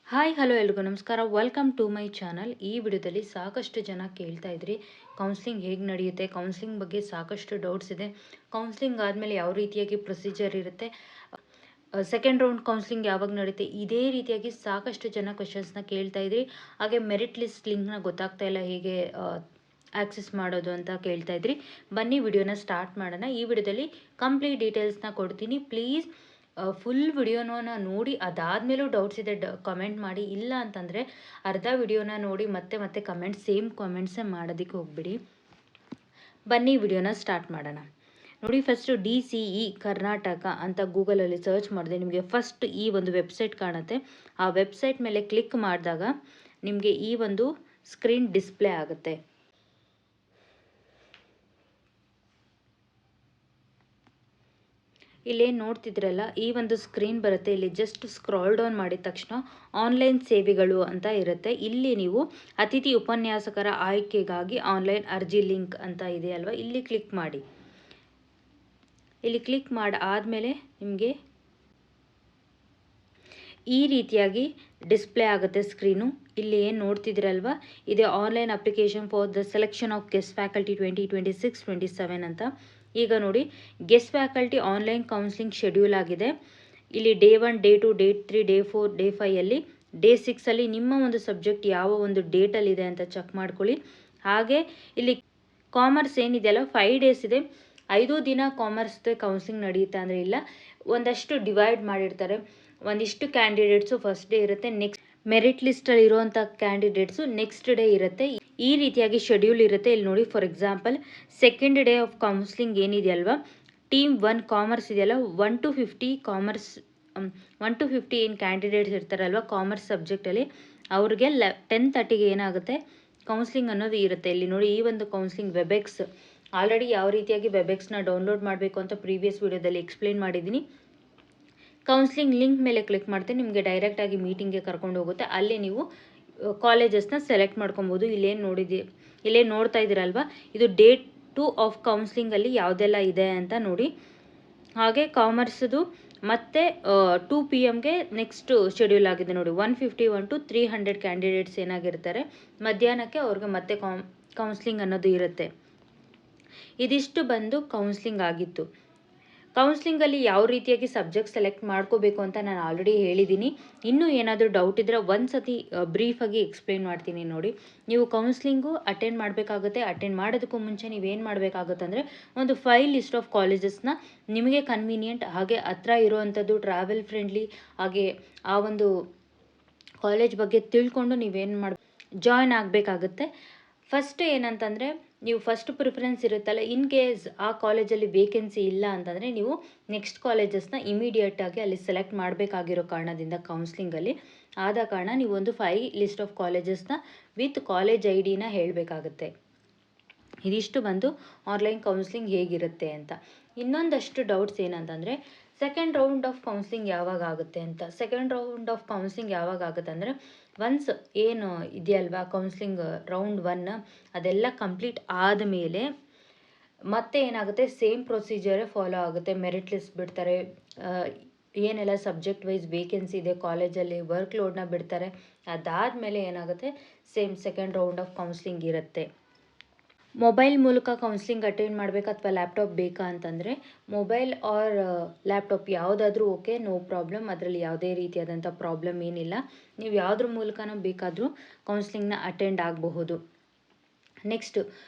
Hi hello ಎಲ್ರಿಗೂ ನಮಸ್ಕಾರ. Welcome to my channel. ಈ ವಿಡಿಯೋದಲ್ಲಿ ಸಾಕಷ್ಟು ಜನ ಕೇಳ್ತಾ ಇದ್ರಿ ಕೌನ್ಸ್ಲಿಂಗ್ ಹೇಗೆ ನಡೆಯುತ್ತೆ, ಕೌನ್ಸ್ಲಿಂಗ್ ಬಗ್ಗೆ ಸಾಕಷ್ಟು ಡೌಟ್ಸ್ ಇದೆ. ಕೌನ್ಸ್ಲಿಂಗ್ ಆದಮೇಲೆ ಯಾವ ರೀತಿಯಾಗಿ ಪ್ರೊಸೀಜರ್ ಇರುತ್ತೆ, ಸೆಕೆಂಡ್ ರೌಂಡ್ ಕೌನ್ಸ್ಲಿಂಗ್ ಯಾವಾಗ ನಡೆಯುತ್ತೆ, ಇದೇ ರೀತಿಯಾಗಿ ಸಾಕಷ್ಟು ಜನ ಕ್ವಶನ್ಸ್ನ ಕೇಳ್ತಾ ಇದ್ರಿ. ಹಾಗೆ ಮೆರಿಟ್ ಲಿಸ್ಟ್ ಲಿಂಕ್ನ ಗೊತ್ತಾಗ್ತಾ ಇಲ್ಲ ಹೇಗೆ ಆಕ್ಸೆಸ್ ಮಾಡೋದು ಅಂತ ಕೇಳ್ತಾ ಇದ್ರಿ. ಬನ್ನಿ ವಿಡಿಯೋನ ಸ್ಟಾರ್ಟ್ ಮಾಡೋಣ. ಈ ವಿಡಿಯೋದಲ್ಲಿ ಕಂಪ್ಲೀಟ್ ಡೀಟೇಲ್ಸ್ನ ಕೊಡ್ತೀನಿ. ಪ್ಲೀಸ್ ಫುಲ್ ವಿಡಿಯೋನ ನೋಡಿ ಅದಾದಮೇಲೂ ಡೌಟ್ಸ್ ಇದೆ ಕಮೆಂಟ್ ಮಾಡಿ. ಇಲ್ಲ ಅಂತಂದರೆ ಅರ್ಧ ವಿಡಿಯೋನ ನೋಡಿ ಮತ್ತೆ ಸೇಮ್ ಕಮೆಂಟ್ಸೇ ಮಾಡೋದಕ್ಕೆ ಹೋಗ್ಬಿಡಿ. ಬನ್ನಿ ವಿಡಿಯೋನ ಸ್ಟಾರ್ಟ್ ಮಾಡೋಣ. ನೋಡಿ, ಫಸ್ಟು DCE ಕರ್ನಾಟಕ ಅಂತ ಗೂಗಲಲ್ಲಿ ಸರ್ಚ್ ಮಾಡಿದೆ. ನಿಮಗೆ ಫಸ್ಟ್ ಈ ಒಂದು ವೆಬ್ಸೈಟ್ ಕಾಣುತ್ತೆ. ಆ ವೆಬ್ಸೈಟ್ ಮೇಲೆ ಕ್ಲಿಕ್ ಮಾಡಿದಾಗ ನಿಮಗೆ ಈ ಒಂದು ಸ್ಕ್ರೀನ್ ಡಿಸ್ಪ್ಲೇ ಆಗುತ್ತೆ. ಇಲ್ಲೇನು ನೋಡ್ತಿದ್ರಲ್ಲ, ಈ ಒಂದು ಸ್ಕ್ರೀನ್ ಬರುತ್ತೆ. ಇಲ್ಲಿ ಜಸ್ಟ್ ಸ್ಕ್ರಾಲ್ ಡೌನ್ ಮಾಡಿದ ತಕ್ಷಣ ಆನ್ಲೈನ್ ಸೇವೆಗಳು ಅಂತ ಇರುತ್ತೆ. ಇಲ್ಲಿ ನೀವು ಅತಿಥಿ ಉಪನ್ಯಾಸಕರ ಆಯ್ಕೆಗಾಗಿ ಆನ್ಲೈನ್ ಅರ್ಜಿ ಲಿಂಕ್ ಅಂತ ಇದೆ ಅಲ್ವಾ, ಇಲ್ಲಿ ಕ್ಲಿಕ್ ಮಾಡಿ. ಇಲ್ಲಿ ಕ್ಲಿಕ್ ಮಾಡಿ ಆದಮೇಲೆ ನಿಮಗೆ ಈ ರೀತಿಯಾಗಿ ಡಿಸ್ಪ್ಲೇ ಆಗುತ್ತೆ ಸ್ಕ್ರೀನು. ಇಲ್ಲಿ ಏನು ನೋಡ್ತಿದ್ದೀರಲ್ವ, ಇದೆ online application for the selection of guest faculty 2026-27 ಅಂತ. ಈಗ ನೋಡಿ, guest faculty online counselling schedule ಆಗಿದೆ. ಇಲ್ಲಿ day 1, day 2, day 3, day 4, day 5 day 6 ನಿಮ್ಮ ಒಂದು ಸಬ್ಜೆಕ್ಟ್ ಯಾವ ಒಂದು ಡೇಟಲ್ಲಿದೆ ಅಂತ ಚೆಕ್ ಮಾಡ್ಕೊಳ್ಳಿ. ಹಾಗೆ ಇಲ್ಲಿ ಕಾಮರ್ಸ್ ಏನಿದೆಯಲ್ಲ 5 ಡೇಸ್ ಇದೆ. 5 ದಿನ ಕಾಮರ್ಸ್ದು ಕೌನ್ಸಿಲಿಂಗ್ ನಡೆಯುತ್ತೆ ಅಂದರೆ ಇಲ್ಲ, ಒಂದಷ್ಟು ಡಿವೈಡ್ ಮಾಡಿರ್ತಾರೆ. ಒಂದಿಷ್ಟು ಕ್ಯಾಂಡಿಡೇಟ್ಸು ಫಸ್ಟ್ ಡೇ ಇರುತ್ತೆ, ನೆಕ್ಸ್ಟ್ ಮೆರಿಟ್ ಲಿಸ್ಟಲ್ಲಿ ಇರುವಂಥ ಕ್ಯಾಂಡಿಡೇಟ್ಸು ನೆಕ್ಸ್ಟ್ ಡೇ ಇರುತ್ತೆ. ಈ ರೀತಿಯಾಗಿ ಶೆಡ್ಯೂಲ್ ಇರುತ್ತೆ. ಇಲ್ಲಿ ನೋಡಿ, for example second day of counselling ಏನಿದೆಯಲ್ವಾ, ಟೀಮ್ 1 ಕಾಮರ್ಸ್ ಇದೆಯಲ್ಲ, 1 to 50 ಕಾಮರ್ಸ್ 1 to 50 ಏನು ಕ್ಯಾಂಡಿಡೇಟ್ಸ್ ಇರ್ತಾರಲ್ವ ಕಾಮರ್ಸ್ ಸಬ್ಜೆಕ್ಟಲ್ಲಿ, ಅವ್ರಿಗೆ 10:30ಗೆ ಏನಾಗುತ್ತೆ ಕೌನ್ಸಿಲಿಂಗ್ ಅನ್ನೋದು ಇರುತ್ತೆ. ಇಲ್ಲಿ ನೋಡಿ, ಈ ಒಂದು ಕೌನ್ಸಿಲಿಂಗ್ ವೆಬೆಕ್ಸ್ ಆಲ್ರೆಡಿ ಯಾವ ರೀತಿಯಾಗಿ ವೆಬೆಕ್ಸ್ನ ಡೌನ್ಲೋಡ್ ಮಾಡಬೇಕು ಅಂತ ಪ್ರೀವಿಯಸ್ ವಿಡಿಯೋದಲ್ಲಿ ಎಕ್ಸ್ಪ್ಲೇನ್ ಮಾಡಿದ್ದೀನಿ. ಕೌನ್ಸಿಲಿಂಗ್ ಲಿಂಕ್ ಮೇಲೆ ಕ್ಲಿಕ್ ಮಾಡ್ತೀನಿ, ನಿಮಗೆ ಡೈರೆಕ್ಟಾಗಿ ಮೀಟಿಂಗ್ಗೆ ಕರ್ಕೊಂಡು ಹೋಗುತ್ತೆ. ಅಲ್ಲಿ ನೀವು ಕಾಲೇಜಸ್ನ ಸೆಲೆಕ್ಟ್ ಮಾಡ್ಕೊಬೋದು. ಇಲ್ಲೇನು ನೋಡ್ತಾ ಇದ್ದೀರಲ್ವ, ಇದು ಡೇ 2 ಆಫ್ ಕೌನ್ಸಿಲಿಂಗಲ್ಲಿ ಯಾವುದೆಲ್ಲ ಇದೆ ಅಂತ ನೋಡಿ. ಹಾಗೆ ಕಾಮರ್ಸ್ದು ಮತ್ತೆ 2 PM ನೆಕ್ಸ್ಟ್ ಶೆಡ್ಯೂಲ್ ಆಗಿದೆ ನೋಡಿ. 151 to 300 ಕ್ಯಾಂಡಿಡೇಟ್ಸ್ ಏನಾಗಿರ್ತಾರೆ, ಮಧ್ಯಾಹ್ನಕ್ಕೆ ಅವ್ರಿಗೆ ಮತ್ತೆ ಕೌನ್ಸಿಲಿಂಗ್ ಅನ್ನೋದು ಇರುತ್ತೆ. ಇದಿಷ್ಟು ಬಂದು ಕೌನ್ಸಿಲಿಂಗ್ ಆಗಿತ್ತು. ಕೌನ್ಸಿಲಿಂಗಲ್ಲಿ ಯಾವ ರೀತಿಯಾಗಿ ಸಬ್ಜೆಕ್ಟ್ ಸೆಲೆಕ್ಟ್ ಮಾಡ್ಕೋಬೇಕು ಅಂತ ನಾನು ಆಲ್ರೆಡಿ ಹೇಳಿದ್ದೀನಿ. ಇನ್ನೂ ಏನಾದರೂ ಡೌಟ್ ಇದ್ದರೆ ಒಂದು ಸತಿ ಬ್ರೀಫಾಗಿ ಎಕ್ಸ್ಪ್ಲೇನ್ ಮಾಡ್ತೀನಿ ನೋಡಿ. ನೀವು ಕೌನ್ಸಿಲಿಂಗು ಅಟೆಂಡ್ ಮಾಡಬೇಕಾಗುತ್ತೆ. ಅಟೆಂಡ್ ಮಾಡೋದಕ್ಕೂ ಮುಂಚೆ ನೀವೇನು ಮಾಡಬೇಕಾಗುತ್ತೆ ಅಂದರೆ, ಒಂದು 5 ಲಿಸ್ಟ್ ಆಫ್ ಕಾಲೇಜಸ್ನ ನಿಮಗೆ ಕನ್ವೀನಿಯೆಂಟ್ ಹಾಗೆ ಹತ್ರ ಇರುವಂಥದ್ದು, ಟ್ರಾವೆಲ್ ಫ್ರೆಂಡ್ಲಿ, ಹಾಗೆ ಆ ಒಂದು ಕಾಲೇಜ್ ಬಗ್ಗೆ ತಿಳ್ಕೊಂಡು ನೀವೇನು ಜಾಯ್ನ್ ಆಗಬೇಕಾಗುತ್ತೆ. ಫಸ್ಟ್ ಏನಂತಂದರೆ, ನೀವು ಫಸ್ಟ್ ಪ್ರಿಫರೆನ್ಸ್ ಇರುತ್ತಲ್ಲ, ಇನ್ ಕೇಸ್ ಆ ಕಾಲೇಜಲ್ಲಿ ವೇಕೆನ್ಸಿ ಇಲ್ಲ ಅಂತಂದರೆ ನೀವು ನೆಕ್ಸ್ಟ್ ಕಾಲೇಜಸ್ನ ಇಮಿಡಿಯೇಟಾಗಿ ಅಲ್ಲಿ ಸೆಲೆಕ್ಟ್ ಮಾಡಬೇಕಾಗಿರೋ ಕಾರಣದಿಂದ ಕೌನ್ಸಿಲಿಂಗಲ್ಲಿ ಆದ ಕಾರಣ ನೀವು ಒಂದು 5 ಲಿಸ್ಟ್ ಆಫ್ ಕಾಲೇಜಸ್ನ ವಿತ್ ಕಾಲೇಜ್ ID-ನ ಹೇಳಬೇಕಾಗುತ್ತೆ. ಇದಿಷ್ಟು ಬಂದು ಆನ್ಲೈನ್ ಕೌನ್ಸಿಲಿಂಗ್ ಹೇಗಿರುತ್ತೆ ಅಂತ. ಇನ್ನೊಂದಷ್ಟು ಡೌಟ್ಸ್ ಏನಂತಂದರೆ, ಸೆಕೆಂಡ್ ರೌಂಡ್ ಆಫ್ ಕೌನ್ಸಿಲಿಂಗ್ ಯಾವಾಗ ಆಗುತ್ತೆ ಅಂತ. ಸೆಕೆಂಡ್ ರೌಂಡ್ ಆಫ್ ಕೌನ್ಸಿಲಿಂಗ್ ಯಾವಾಗ ಆಗುತ್ತೆ ಅಂದರೆ, ಒನ್ಸ್ ಏನು ಇದೆಯಲ್ವಾ ಕೌನ್ಸಿಲಿಂಗ್ ರೌಂಡ್ 1 ಅದೆಲ್ಲ ಕಂಪ್ಲೀಟ್ ಆದಮೇಲೆ ಮತ್ತೆ ಏನಾಗುತ್ತೆ, ಸೇಮ್ ಪ್ರೊಸೀಜರೇ ಫಾಲೋ ಆಗುತ್ತೆ. ಮೆರಿಟ್ ಲಿಸ್ಟ್ ಬಿಡ್ತಾರೆ, ಏನೆಲ್ಲ ಸಬ್ಜೆಕ್ಟ್ ವೈಸ್ ವೇಕೆನ್ಸಿ ಇದೆ ಕಾಲೇಜಲ್ಲಿ, ವರ್ಕ್ ಲೋಡ್ನ ಬಿಡ್ತಾರೆ. ಅದಾದಮೇಲೆ ಏನಾಗುತ್ತೆ, same second round of counselling ಇರುತ್ತೆ. ಮೊಬೈಲ್ ಮೂಲಕ ಕೌನ್ಸಿಲಿಂಗ್ ಅಟೆಂಡ್ ಮಾಡಬೇಕಾ ಅಥವಾ ಲ್ಯಾಪ್ಟಾಪ್ ಬೇಕಾ ಅಂತಂದರೆ, ಮೊಬೈಲ್ ಆರ್ ಲ್ಯಾಪ್ಟಾಪ್ ಯಾವುದಾದ್ರೂ ಓಕೆ, ನೋ ಪ್ರಾಬ್ಲಮ್. ಅದರಲ್ಲಿ ಯಾವುದೇ ರೀತಿಯಾದಂಥ ಪ್ರಾಬ್ಲಮ್ ಏನಿಲ್ಲ. ನೀವು ಯಾವುದ್ರ ಮೂಲಕನೂ ಬೇಕಾದರೂ ಕೌನ್ಸಿಲಿಂಗ್ನ ಅಟೆಂಡ್ ಆಗಬಹುದು. ನೆಕ್ಸ್ಟ್,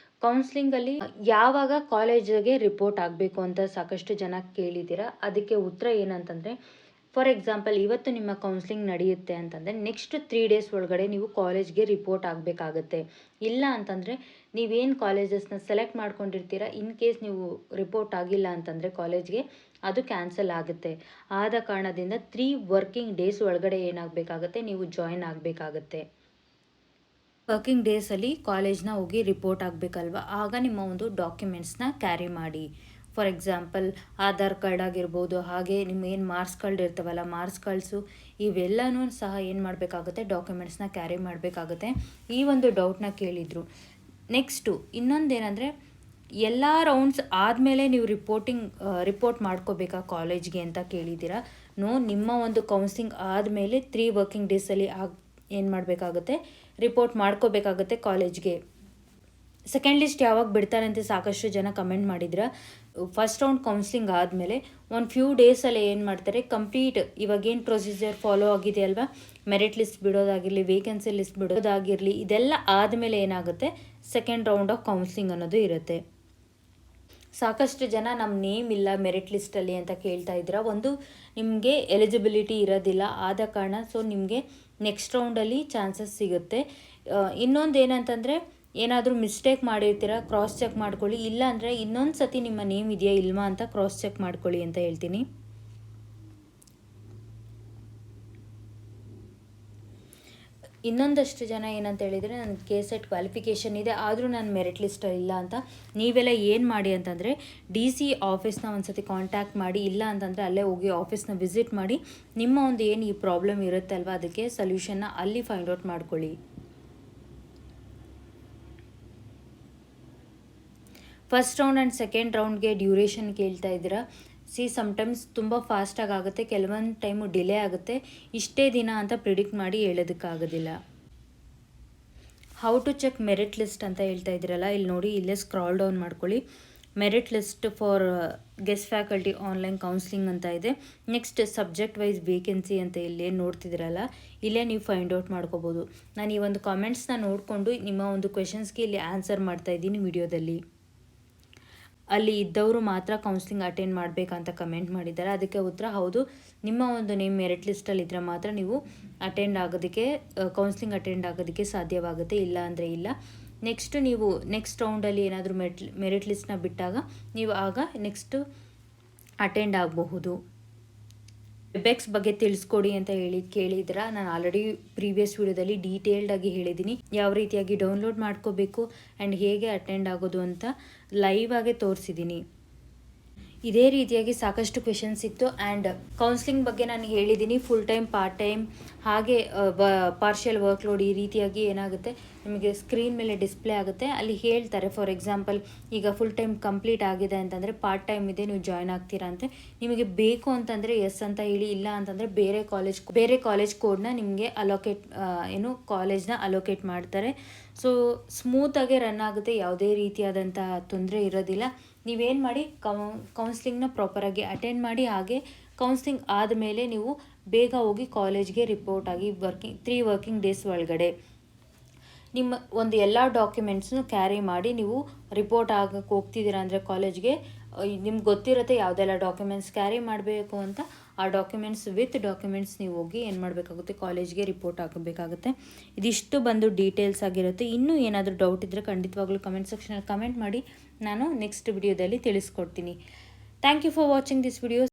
ಕೌನ್ಸಿಲಿಂಗಲ್ಲಿ ಯಾವಾಗ ಕಾಲೇಜಿಗೆ ರಿಪೋರ್ಟ್ ಆಗಬೇಕು ಅಂತ ಸಾಕಷ್ಟು ಜನ ಕೇಳಿದ್ದೀರಾ. ಅದಕ್ಕೆ ಉತ್ತರ ಏನಂತಂದರೆ, ಫಾರ್ ಎಕ್ಸಾಂಪಲ್ ಇವತ್ತು ನಿಮ್ಮ ಕೌನ್ಸಿಲಿಂಗ್ ನಡೆಯುತ್ತೆ ಅಂತಂದರೆ ನೆಕ್ಸ್ಟ್ 3 ಡೇಸ್ ಒಳಗಡೆ ನೀವು ಕಾಲೇಜ್ಗೆ ರಿಪೋರ್ಟ್ ಆಗಬೇಕಾಗತ್ತೆ. ಇಲ್ಲ ಅಂತಂದರೆ ನೀವೇನು ಕಾಲೇಜಸ್ನ ಸೆಲೆಕ್ಟ್ ಮಾಡ್ಕೊಂಡಿರ್ತೀರ, ಇನ್ ಕೇಸ್ ನೀವು ರಿಪೋರ್ಟ್ ಆಗಿಲ್ಲ ಅಂತಂದರೆ ಕಾಲೇಜ್ಗೆ, ಅದು ಕ್ಯಾನ್ಸಲ್ ಆಗುತ್ತೆ. ಆದ ಕಾರಣದಿಂದ 3 ವರ್ಕಿಂಗ್ ಡೇಸ್ ಒಳಗಡೆ ಏನಾಗಬೇಕಾಗತ್ತೆ, ನೀವು ಜಾಯಿನ್ ಆಗಬೇಕಾಗತ್ತೆ. ವರ್ಕಿಂಗ್ ಡೇಸಲ್ಲಿ ಕಾಲೇಜ್ನ ಹೋಗಿ ರಿಪೋರ್ಟ್ ಆಗಬೇಕಲ್ವ, ಆಗ ನಿಮ್ಮ ಒಂದು ಡಾಕ್ಯುಮೆಂಟ್ಸ್ನ ಕ್ಯಾರಿ ಮಾಡಿ. ಫಾರ್ ಎಕ್ಸಾಂಪಲ್ ಆಧಾರ್ ಕಾರ್ಡ್ ಆಗಿರ್ಬೋದು, ಹಾಗೆ ನಿಮ್ಮ ಏನು ಮಾರ್ಕ್ಸ್ ಕಾರ್ಡ್ ಇರ್ತವಲ್ಲ, ಮಾರ್ಕ್ಸ್ ಕಾರ್ಡ್ಸು ಇವೆಲ್ಲನೂ ಸಹ ಏನು ಮಾಡಬೇಕಾಗುತ್ತೆ, ಡಾಕ್ಯುಮೆಂಟ್ಸ್ನ ಕ್ಯಾರಿ ಮಾಡಬೇಕಾಗುತ್ತೆ. ಈ ಒಂದು ಡೌಟ್ನ ಕೇಳಿದರು. ನೆಕ್ಸ್ಟು ಇನ್ನೊಂದೇನೆಂದರೆ, ಎಲ್ಲ ರೌಂಡ್ಸ್ ಆದಮೇಲೆ ನೀವು ರಿಪೋರ್ಟ್ ಮಾಡ್ಕೋಬೇಕಾ ಕಾಲೇಜ್ಗೆ ಅಂತ ಕೇಳಿದ್ದೀರಾ. ನಿಮ್ಮ ಒಂದು ಕೌನ್ಸಿಲಿಂಗ್ ಆದಮೇಲೆ 3 ವರ್ಕಿಂಗ್ ಡೇಸಲ್ಲಿ ಏನು ಮಾಡಬೇಕಾಗುತ್ತೆ, ರಿಪೋರ್ಟ್ ಮಾಡ್ಕೋಬೇಕಾಗುತ್ತೆ ಕಾಲೇಜ್ಗೆ. ಸೆಕೆಂಡ್ ಲಿಸ್ಟ್ ಯಾವಾಗ ಬಿಡ್ತಾರೆ ಅಂತ ಸಾಕಷ್ಟು ಜನ ಕಮೆಂಟ್ ಮಾಡಿದ್ರೆ, ಫಸ್ಟ್ ರೌಂಡ್ ಕೌನ್ಸಿಲಿಂಗ್ ಆದಮೇಲೆ ಒಂದು ಫ್ಯೂ ಡೇಸಲ್ಲಿ ಏನು ಮಾಡ್ತಾರೆ, ಕಂಪ್ಲೀಟ್ ಇವಾಗೇನು ಪ್ರೊಸೀಜರ್ ಫಾಲೋ ಆಗಿದೆ ಅಲ್ವಾ, ಮೆರಿಟ್ ಲಿಸ್ಟ್ ಬಿಡೋದಾಗಿರಲಿ, ವೇಕೆನ್ಸಿ ಲಿಸ್ಟ್ ಬಿಡೋದಾಗಿರಲಿ, ಇದೆಲ್ಲ ಆದಮೇಲೆ ಏನಾಗುತ್ತೆ, ಸೆಕೆಂಡ್ ರೌಂಡ್ ಆಫ್ ಕೌನ್ಸಿಲಿಂಗ್ ಅನ್ನೋದು ಇರುತ್ತೆ. ಸಾಕಷ್ಟು ಜನ ನಮ್ಮ ನೇಮ್ ಇಲ್ಲ ಮೆರಿಟ್ ಲಿಸ್ಟಲ್ಲಿ ಅಂತ ಕೇಳ್ತಾ ಇದ್ದೀರಾ. ಒಂದು ನಿಮಗೆ ಎಲಿಜಿಬಿಲಿಟಿ ಇರೋದಿಲ್ಲ, ಆದ ಕಾರಣ ಸೊ ನಿಮಗೆ ನೆಕ್ಸ್ಟ್ ರೌಂಡಲ್ಲಿ ಚಾನ್ಸಸ್ ಸಿಗುತ್ತೆ. ಇನ್ನೊಂದು ಏನಂತಂದರೆ, ಏನಾದರೂ ಮಿಸ್ಟೇಕ್ ಮಾಡಿರ್ತೀರಾ, ಕ್ರಾಸ್ ಚೆಕ್ ಮಾಡ್ಕೊಳ್ಳಿ. ಇಲ್ಲ ಅಂದರೆ ಇನ್ನೊಂದು ಸತಿ ನಿಮ್ಮ ನೇಮ್ ಇದೆಯಾ ಇಲ್ವಾ ಅಂತ ಕ್ರಾಸ್ ಚೆಕ್ ಮಾಡ್ಕೊಳ್ಳಿ ಅಂತ ಹೇಳ್ತೀನಿ. ಇನ್ನೊಂದಷ್ಟು ಜನ ಏನಂತ ಹೇಳಿದರೆ, ನನ್ನ KCET ಕ್ವಾಲಿಫಿಕೇಷನ್ ಇದೆ ಆದರೂ ನಾನು ಮೆರಿಟ್ ಲಿಸ್ಟಲ್ಲಿ ಇಲ್ಲ ಅಂತ. ನೀವೆಲ್ಲ ಏನು ಮಾಡಿ ಅಂತಂದರೆ, DC ಆಫೀಸ್ನ ಒಂದು ಸತಿ ಕಾಂಟ್ಯಾಕ್ಟ್ ಮಾಡಿ, ಇಲ್ಲ ಅಂತಂದರೆ ಅಲ್ಲೇ ಹೋಗಿ ಆಫೀಸ್ನ ವಿಸಿಟ್ ಮಾಡಿ, ನಿಮ್ಮ ಒಂದು ಏನು ಈ ಪ್ರಾಬ್ಲಮ್ ಇರುತ್ತೆ ಅಲ್ವಾ, ಅದಕ್ಕೆ ಸೊಲ್ಯೂಷನ್ನ ಅಲ್ಲಿ ಫೈಂಡ್ ಔಟ್ ಮಾಡ್ಕೊಳ್ಳಿ. ಫಸ್ಟ್ ರೌಂಡ್ ಆ್ಯಂಡ್ ಸೆಕೆಂಡ್ ರೌಂಡ್ಗೆ ಡ್ಯೂರೇಷನ್ ಕೇಳ್ತಾ ಇದ್ದೀರಾ. ಸಮ್ಟೈಮ್ಸ್ ತುಂಬ ಫಾಸ್ಟಾಗಿ ಆಗುತ್ತೆ, ಕೆಲವೊಂದು ಟೈಮು ಡಿಲೇ ಆಗುತ್ತೆ. ಇಷ್ಟೇ ದಿನ ಅಂತ ಪ್ರಿಡಿಕ್ಟ್ ಮಾಡಿ ಹೇಳೋದಕ್ಕಾಗೋದಿಲ್ಲ. How to check merit list ಅಂತ ಹೇಳ್ತಾ ಇದ್ದೀರಲ್ಲ, ಇಲ್ಲಿ ನೋಡಿ, ಇಲ್ಲೇ ಸ್ಕ್ರಾಲ್ ಡೌನ್ ಮಾಡ್ಕೊಳ್ಳಿ. Merit list for guest faculty online counselling ಅಂತ ಇದೆ. ನೆಕ್ಸ್ಟ್ ಸಬ್ಜೆಕ್ಟ್ ವೈಸ್ ವೇಕೆನ್ಸಿ ಅಂತ ಇಲ್ಲೇ ನೋಡ್ತಿದ್ದೀರಲ್ಲ, ಇಲ್ಲೇ ನೀವು ಫೈಂಡ್ ಔಟ್ ಮಾಡ್ಕೋಬೋದು. ನಾನು ಈ ಒಂದು ಕಾಮೆಂಟ್ಸ್ನ ನೋಡಿಕೊಂಡು ನಿಮ್ಮ ಒಂದು ಕ್ವೆಶನ್ಸ್ಗೆ ಇಲ್ಲಿ ಆನ್ಸರ್ ಮಾಡ್ತಾಯಿದ್ದೀನಿ ವಿಡಿಯೋದಲ್ಲಿ. ಅಲ್ಲಿ ಇದ್ದವರು ಮಾತ್ರ ಕೌನ್ಸಿಲಿಂಗ್ ಅಟೆಂಡ್ ಮಾಡಬೇಕಂತ ಕಮೆಂಟ್ ಮಾಡಿದ್ದಾರೆ. ಅದಕ್ಕೆ ಉತ್ತರ ಹೌದು, ನಿಮ್ಮ ಒಂದು ನೇಮ್ ಮೆರಿಟ್ ಲಿಸ್ಟಲ್ಲಿ ಇದ್ದರೆ ಮಾತ್ರ ನೀವು ಕೌನ್ಸಿಲಿಂಗ್ ಅಟೆಂಡ್ ಆಗೋದಕ್ಕೆ ಸಾಧ್ಯವಾಗುತ್ತೆ, ಇಲ್ಲ ಅಂದರೆ ಇಲ್ಲ. ನೀವು ನೆಕ್ಸ್ಟ್ ರೌಂಡಲ್ಲಿ ಏನಾದರೂ ಮೆರಿಟ್ ಲಿಸ್ಟ್ನ ಬಿಟ್ಟಾಗ ನೀವು ಆಗ ನೆಕ್ಸ್ಟ್ ಅಟೆಂಡ್ ಆಗಬಹುದು. ವೆಬೆಕ್ಸ್ ಬಗ್ಗೆ ತಿಳಿಸ್ಕೊಡಿ ಅಂತ ಕೇಳಿದ್ರೆ, ನಾನು ಆಲ್ರೆಡಿ ಪ್ರೀವಿಯಸ್ ವಿಡಿಯೋದಲ್ಲಿ ಡೀಟೇಲ್ಡಾಗಿ ಹೇಳಿದ್ದೀನಿ. ಯಾವ ರೀತಿಯಾಗಿ ಡೌನ್ಲೋಡ್ ಮಾಡ್ಕೋಬೇಕು ಆ್ಯಂಡ್ ಹೇಗೆ ಅಟೆಂಡ್ ಆಗೋದು ಅಂತ ಲೈವ್ ಆಗಿ ತೋರಿಸಿದ್ದೀನಿ. ಇದೇ ರೀತಿಯಾಗಿ ಸಾಕಷ್ಟು ಕ್ವೆಶನ್ಸ್ ಇತ್ತು. ಆ್ಯಂಡ್ ಕೌನ್ಸಿಲಿಂಗ್ ಬಗ್ಗೆ ನಾನು ಹೇಳಿದ್ದೀನಿ, ಫುಲ್ ಟೈಮ್, ಪಾರ್ಟ್ ಟೈಮ್, ಹಾಗೆ ಪಾರ್ಷಿಯಲ್ ವರ್ಕ್ಲೋಡ್, ಈ ರೀತಿಯಾಗಿ ಏನಾಗುತ್ತೆ ನಿಮಗೆ ಸ್ಕ್ರೀನ್ ಮೇಲೆ ಡಿಸ್ಪ್ಲೇ ಆಗುತ್ತೆ. ಅಲ್ಲಿ ಹೇಳ್ತಾರೆ, ಫಾರ್ ಎಕ್ಸಾಂಪಲ್ ಈಗ ಫುಲ್ ಟೈಮ್ ಕಂಪ್ಲೀಟ್ ಆಗಿದೆ ಅಂತಂದರೆ ಪಾರ್ಟ್ ಟೈಮ್ ಇದೆ, ನೀವು ಜಾಯ್ನ್ ಆಗ್ತೀರಾ ಅಂತ. ನಿಮಗೆ ಬೇಕು ಅಂತಂದರೆ ಎಸ್ ಅಂತ ಹೇಳಿ, ಇಲ್ಲ ಅಂತಂದರೆ ಬೇರೆ ಕಾಲೇಜ್ ಕೋಡ್ನ ನಿಮಗೆ ಕಾಲೇಜ್ನ ಅಲೋಕೇಟ್ ಮಾಡ್ತಾರೆ. ಸೊ ಸ್ಮೂತಾಗೆ ರನ್ ಆಗುತ್ತೆ, ಯಾವುದೇ ರೀತಿಯಾದಂಥ ತೊಂದರೆ ಇರೋದಿಲ್ಲ. ನೀವೇನು ಮಾಡಿ, ಕೌನ್ಸಿಲಿಂಗ್ನ ಪ್ರಾಪರಾಗಿ ಅಟೆಂಡ್ ಮಾಡಿ, ಹಾಗೆ ಕೌನ್ಸಿಲಿಂಗ್ ಆದಮೇಲೆ ನೀವು ಬೇಗ ಹೋಗಿ ಕಾಲೇಜ್ಗೆ ರಿಪೋರ್ಟ್ ಆಗಿ 3 ವರ್ಕಿಂಗ್ ಡೇಸ್ ಒಳಗಡೆ ನಿಮ್ಮ ಒಂದು ಎಲ್ಲ ಡಾಕ್ಯುಮೆಂಟ್ಸ್ನು ಕ್ಯಾರಿ ಮಾಡಿ ನೀವು ರಿಪೋರ್ಟ್ ಆಗಕ್ಕೆ ಹೋಗ್ತಿದ್ದೀರಾ ಅಂದರೆ ಕಾಲೇಜ್ಗೆ, ನಿಮ್ಗೆ ಗೊತ್ತಿರುತ್ತೆ ಯಾವುದೆಲ್ಲ ಡಾಕ್ಯುಮೆಂಟ್ಸ್ ಕ್ಯಾರಿ ಮಾಡಬೇಕು ಅಂತ. ಆ ಡಾಕ್ಯುಮೆಂಟ್ಸ್ ನೀವು ಹೋಗಿ ಏನು ಮಾಡಬೇಕಾಗುತ್ತೆ, ಕಾಲೇಜ್ಗೆ ರಿಪೋರ್ಟ್ ಆಗಬೇಕಾಗುತ್ತೆ. ಇದಿಷ್ಟು ಬಂದು ಡೀಟೇಲ್ಸ್ ಆಗಿರುತ್ತೆ. ಇನ್ನೂ ಏನಾದರೂ ಡೌಟ್ ಇದ್ದರೆ ಖಂಡಿತವಾಗ್ಲೂ ಕಮೆಂಟ್ ಸೆಕ್ಷನಲ್ಲಿ ಕಮೆಂಟ್ ಮಾಡಿ, ನಾನು ನೆಕ್ಸ್ಟ್ ವಿಡಿಯೋದಲ್ಲಿ ತಿಳಿಸ್ಕೊಡ್ತೀನಿ. Thank you for watching this video.